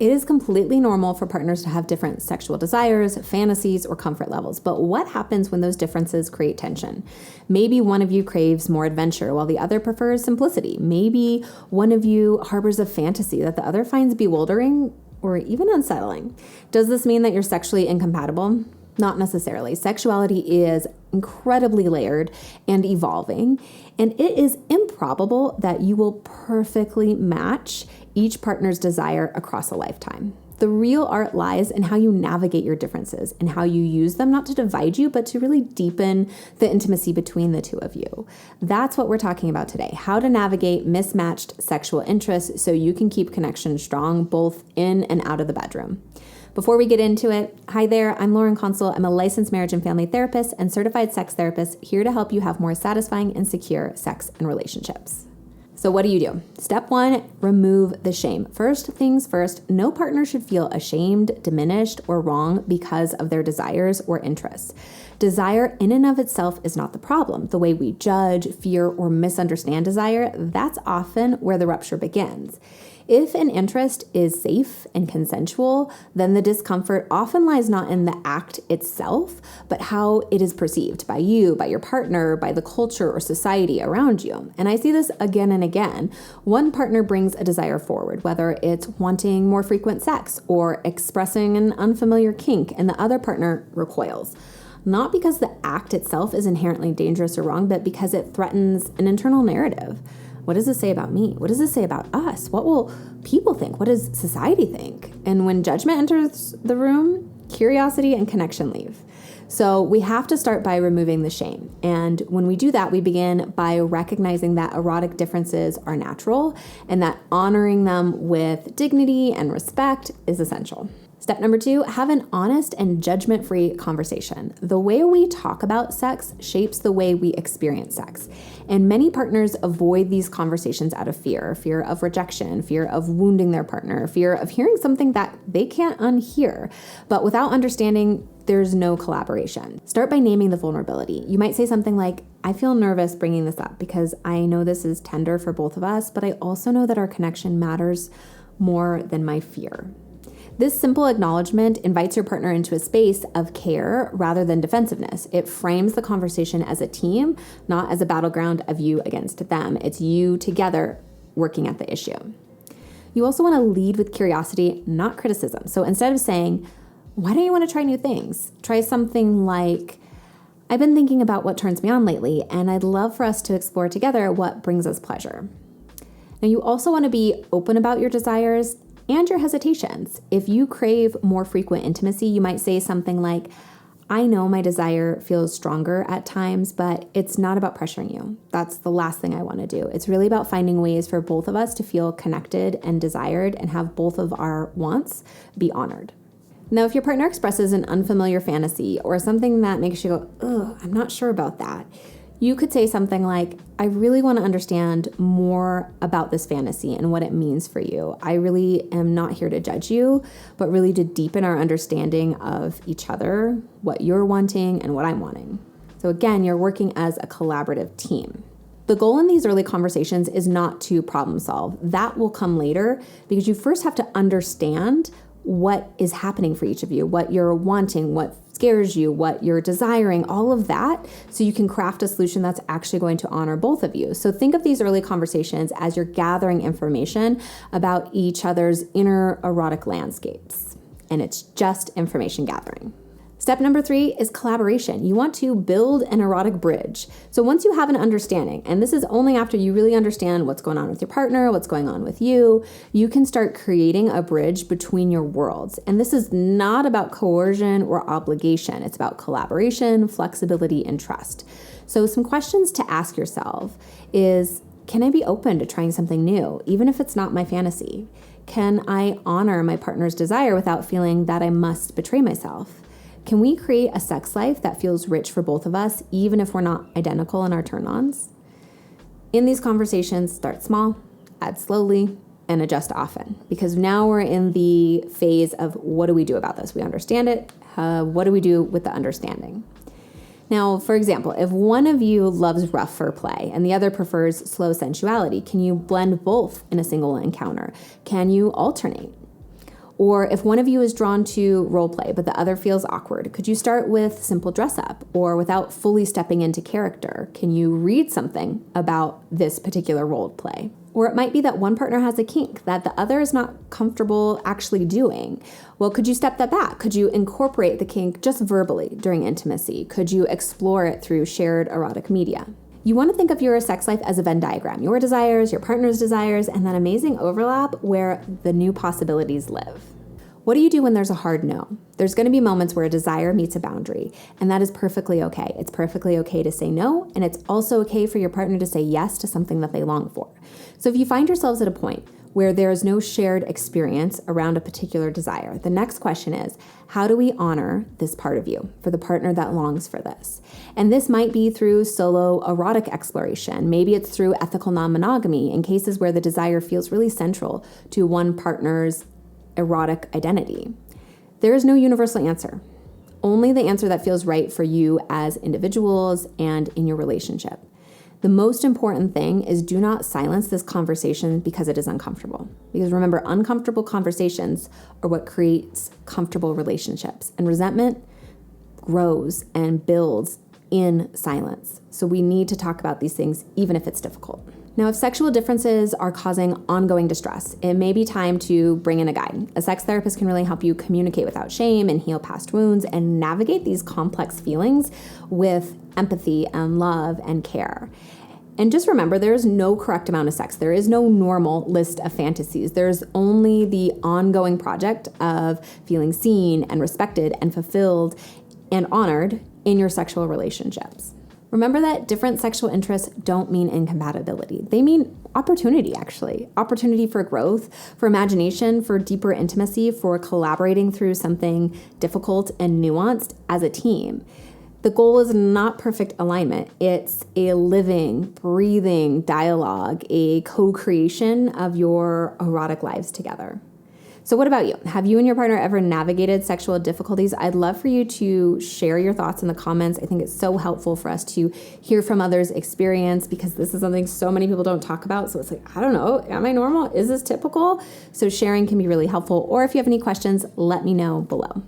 It is completely normal for partners to have different sexual desires, fantasies, or comfort levels. But what happens when those differences create tension? Maybe one of you craves more adventure while the other prefers simplicity. Maybe one of you harbors a fantasy that the other finds bewildering or even unsettling. Does this mean that you're sexually incompatible? Not necessarily. Sexuality is incredibly layered and evolving, and it is improbable that you will perfectly match each partner's desire across a lifetime. The real art lies in how you navigate your differences and how you use them not to divide you, but to really deepen the intimacy between the two of you. That's what we're talking about today, how to navigate mismatched sexual interests so you can keep connection strong both in and out of the bedroom. Before we get into it, hi there, I'm Lauren Consul. I'm a licensed marriage and family therapist and certified sex therapist here to help you have more satisfying and secure sex and relationships. So what do you do? Step 1, remove the shame. First things first, no partner should feel ashamed, diminished, or wrong because of their desires or interests. Desire in and of itself is not the problem. The way we judge, fear, or misunderstand desire, that's often where the rupture begins. If an interest is safe and consensual, then the discomfort often lies not in the act itself, but how it is perceived by you, by your partner, by the culture or society around you. And I see this again and again. One partner brings a desire forward, whether it's wanting more frequent sex or expressing an unfamiliar kink, and the other partner recoils. Not because the act itself is inherently dangerous or wrong, but because it threatens an internal narrative. What does this say about me? What does this say about us? What will people think? What does society think? And when judgment enters the room, curiosity and connection leave. So we have to start by removing the shame. And when we do that, we begin by recognizing that erotic differences are natural and that honoring them with dignity and respect is essential. Step number 2, have an honest and judgment-free conversation. The way we talk about sex shapes the way we experience sex. And many partners avoid these conversations out of fear of rejection, fear of wounding their partner, fear of hearing something that they can't unhear. But without understanding, there's no collaboration. Start by naming the vulnerability. You might say something like, I feel nervous bringing this up because I know this is tender for both of us, but I also know that our connection matters more than my fear. This simple acknowledgement invites your partner into a space of care rather than defensiveness. It frames the conversation as a team, not as a battleground of you against them. It's you together working at the issue. You also want to lead with curiosity, not criticism. So instead of saying, why don't you want to try new things? Try something like, I've been thinking about what turns me on lately, and I'd love for us to explore together what brings us pleasure. Now, you also want to be open about your desires and your hesitations. If you crave more frequent intimacy, you might say something like, I know my desire feels stronger at times, but it's not about pressuring you. That's the last thing I want to do. It's really about finding ways for both of us to feel connected and desired and have both of our wants be honored. Now, if your partner expresses an unfamiliar fantasy or something that makes you go, ugh, I'm not sure about that, you could say something like, I really want to understand more about this fantasy and what it means for you. I really am not here to judge you, but really to deepen our understanding of each other, what you're wanting and what I'm wanting. So again, you're working as a collaborative team. The goal in these early conversations is not to problem solve. That will come later because you first have to understand what is happening for each of you, what you're wanting, what scares you, what you're desiring, all of that, so you can craft a solution that's actually going to honor both of you. So think of these early conversations as you're gathering information about each other's inner erotic landscapes, and it's just information gathering. Step number 3 is collaboration. You want to build an erotic bridge. So once you have an understanding, and this is only after you really understand what's going on with your partner, what's going on with you, you can start creating a bridge between your worlds. And this is not about coercion or obligation. It's about collaboration, flexibility, and trust. So some questions to ask yourself is, can I be open to trying something new, even if it's not my fantasy? Can I honor my partner's desire without feeling that I must betray myself? Can we create a sex life that feels rich for both of us, even if we're not identical in our turn-ons? In these conversations, start small, add slowly, and adjust often. Because now we're in the phase of what do we do about this? We understand it. What do we do with the understanding? Now, for example, if one of you loves rough foreplay and the other prefers slow sensuality, can you blend both in a single encounter? Can you alternate? Or if one of you is drawn to role play, but the other feels awkward, could you start with simple dress up? Or without fully stepping into character, can you read something about this particular role play? Or it might be that one partner has a kink that the other is not comfortable actually doing. Well, could you step that back? Could you incorporate the kink just verbally during intimacy? Could you explore it through shared erotic media? You want to think of your sex life as a Venn diagram, your desires, your partner's desires, and that amazing overlap where the new possibilities live. What do you do when there's a hard no? There's going to be moments where a desire meets a boundary, and that is perfectly okay. It's perfectly okay to say no, and it's also okay for your partner to say yes to something that they long for. So if you find yourselves at a point where there is no shared experience around a particular desire, the next question is, how do we honor this part of you for the partner that longs for this? And this might be through solo erotic exploration. Maybe it's through ethical non-monogamy in cases where the desire feels really central to one partner's erotic identity. There is no universal answer, only the answer that feels right for you as individuals and in your relationship. The most important thing is do not silence this conversation because it is uncomfortable. Because remember, uncomfortable conversations are what creates comfortable relationships. And resentment grows and builds in silence. So we need to talk about these things even if it's difficult. Now, if sexual differences are causing ongoing distress, it may be time to bring in a guide. A sex therapist can really help you communicate without shame and heal past wounds and navigate these complex feelings with empathy and love and care. And just remember, there is no correct amount of sex. There is no normal list of fantasies. There's only the ongoing project of feeling seen and respected and fulfilled and honored in your sexual relationships. Remember that different sexual interests don't mean incompatibility. They mean opportunity, actually. Opportunity for growth, for imagination, for deeper intimacy, for collaborating through something difficult and nuanced as a team. The goal is not perfect alignment. It's a living, breathing dialogue, a co-creation of your erotic lives together. So what about you? Have you and your partner ever navigated sexual difficulties? I'd love for you to share your thoughts in the comments. I think it's so helpful for us to hear from others' experience because this is something so many people don't talk about. So it's like, I don't know, am I normal? Is this typical? So sharing can be really helpful. Or if you have any questions, let me know below.